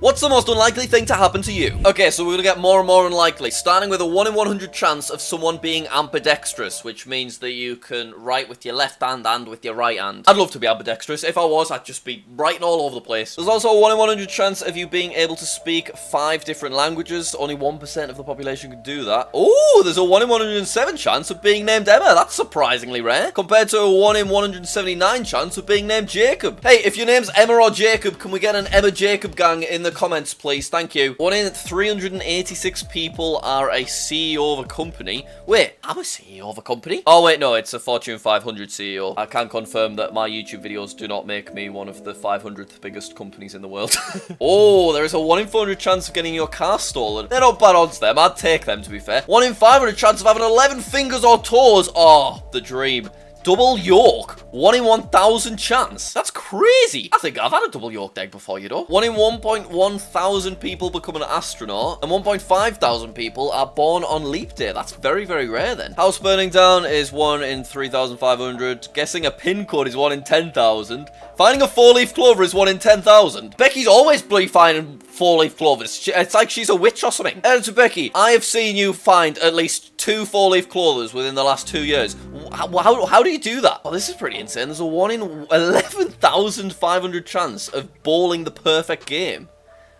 What's the most unlikely thing to happen to you? Okay, so we're gonna get more and more unlikely, starting with a 1 in 100 chance of someone being ambidextrous, which means that you can write with your left hand and with your right hand. I'd love to be ambidextrous. If I was, I'd just be writing all over the place. There's also a 1 in 100 chance of you being able to speak 5 different languages. Only 1% of the population can do that. Oh, there's a 1 in 107 chance of being named Emma. That's surprisingly rare, compared to a 1 in 179 chance of being named Jacob. Hey, if your name's Emma or Jacob, can we get an Emma Jacob gang in the comments, please? Thank you. 1 in 386 people are a CEO of a company. Wait, I'm a CEO of a company? Oh, wait, no, it's a Fortune 500 CEO. I can confirm that my YouTube videos do not make me one of the 500th biggest companies in the world. Oh, there is a 1 in 400 chance of getting your car stolen. They're not bad odds, them. I'd take them, to be fair. 1 in 500 chance of having 11 fingers or toes. Oh, the dream. Double yolk. 1 in 1,000 chance. That's crazy. I think I've had a double yolk egg before, you know. 1 in 1.1 thousand people become an astronaut, and 1.5 thousand people are born on leap day. That's very, very rare then. House burning down is 1 in 3,500. Guessing a pin code is 1 in 10,000. Finding a 4-leaf clover is 1 in 10,000. Becky's always bloody finding 4-leaf clovers. It's like she's a witch or something. To Becky, I have seen you find at least 2 4-leaf clovers within the last 2 years. How do you do that? Oh, this is pretty insane. There's a 1 in 11,500 chance of bowling the perfect game.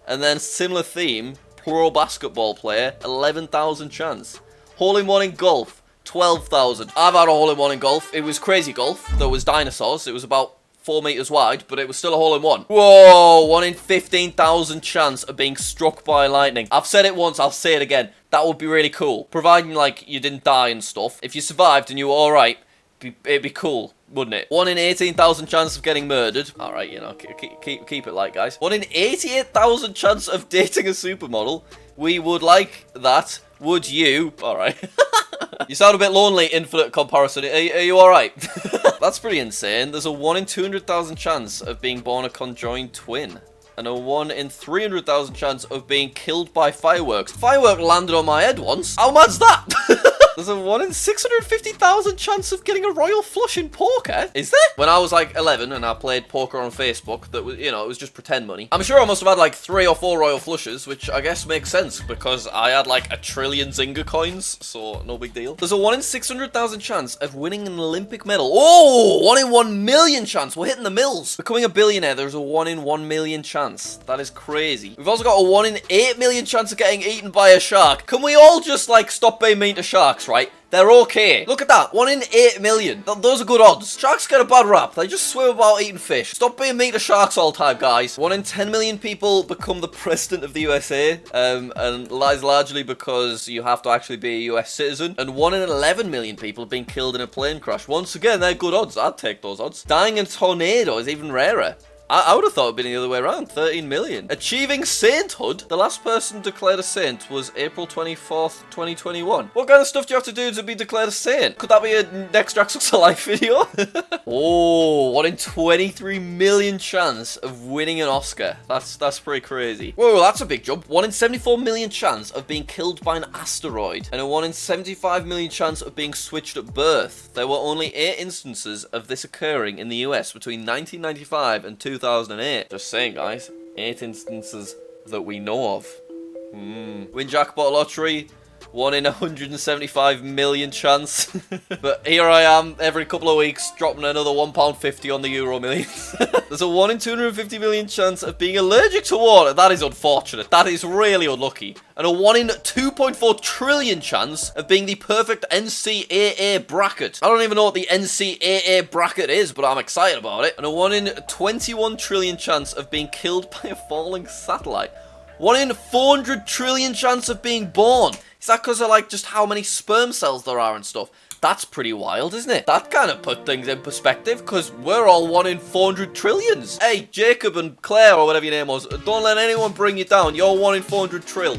And then similar theme, pro basketball player, 11,000 chance. Hole in 1 in golf, 12,000. I've had a hole in 1 in golf. It was crazy golf. There was dinosaurs. It was about 4 meters wide, but it was still a hole in 1. Whoa, 1 in 15,000 chance of being struck by lightning. I've said it once, I'll say it again. That would be really cool. Providing, like, you didn't die and stuff. If you survived and you were alright, it'd be cool, wouldn't it? 1 in 18,000 chance of getting murdered. Alright, you know, keep it light, guys. 1 in 88,000 chance of dating a supermodel. We would like that. Would you? Alright. You sound a bit lonely, infinite comparison. Are you alright? That's pretty insane. There's a 1 in 200,000 chance of being born a conjoined twin. And a 1 in 300,000 chance of being killed by fireworks. Firework landed on my head once. How mad's that? There's a 1 in 650,000 chance of getting a royal flush in poker. Is there? When I was like 11 and I played poker on Facebook, that was, you know, it was just pretend money. I'm sure I must have had like 3 or 4 royal flushes, which I guess makes sense because I had like 1 trillion Zynga coins, so no big deal. There's a 1 in 600,000 chance of winning an Olympic medal. Oh, 1 in 1 million chance. We're hitting the mills. Becoming a billionaire, there's a 1 in 1 million chance. That is crazy. We've also got a 1 in 8 million chance of getting eaten by a shark. Can we all just like stop being mean to sharks, right? They're okay. Look at that. 1 in 8 million. Those are good odds. Sharks get a bad rap. They just swim about eating fish. Stop being mean to sharks all the time, guys. 1 in 10 million people become the president of the USA. And lies largely because you have to actually be a US citizen. And 1 in 11 million people have been killed in a plane crash. Once again, they're good odds. I'd take those odds. Dying in a tornado is even rarer. I would have thought it would have been the other way around. 13 million. Achieving sainthood. The last person declared a saint was April 24th, 2021. What kind of stuff do you have to do to be declared a saint? Could that be a next JackSucksAtStuff video? Oh, 1 in 23 million chance of winning an Oscar. That's pretty crazy. Whoa, that's a big jump. 1 in 74 million chance of being killed by an asteroid. And a 1 in 75 million chance of being switched at birth. There were only 8 instances of this occurring in the US between 1995 and 2008. Just saying, guys. 8 instances that we know of. Win jackpot lottery. 1 in 175 million chance. But here I am every couple of weeks dropping another £1.50 on the Euro Millions. There's a 1 in 250 million chance of being allergic to water. That is unfortunate. That is really unlucky. And a 1 in 2.4 trillion chance of being the perfect NCAA bracket. I don't even know what the NCAA bracket is, but I'm excited about it. And a 1 in 21 trillion chance of being killed by a falling satellite. 1 in 400 trillion chance of being born. Is that because of like just how many sperm cells there are and stuff? That's pretty wild, isn't it? That kind of put things in perspective, because we're all 1 in 400 trillions. Hey, Jacob and Claire, or whatever your name was, don't let anyone bring you down. You're 1 in 400 trill.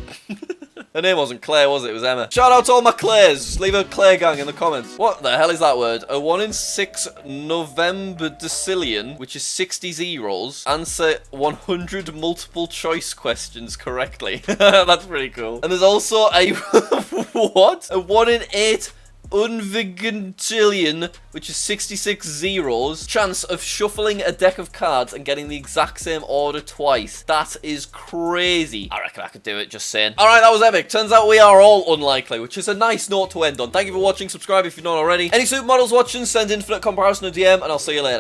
Her name wasn't Claire, was it? It was Emma. Shout out to all my Claires. Leave a Claire gang in the comments. What the hell is that word? A 1 in 6 November decillion, which is 60 zeros. Answer 100 multiple choice questions correctly. That's pretty cool. And there's also a what? A 1 in 8 unvigintillion, which is 66 zeros, chance of shuffling a deck of cards and getting the exact same order twice. That is crazy. I reckon I could do it, just saying. Alright, that was epic. Turns out we are all unlikely, which is a nice note to end on. Thank you for watching. Subscribe if you've not already. Any supermodels watching, send Infinite Comparison a DM, and I'll see you later.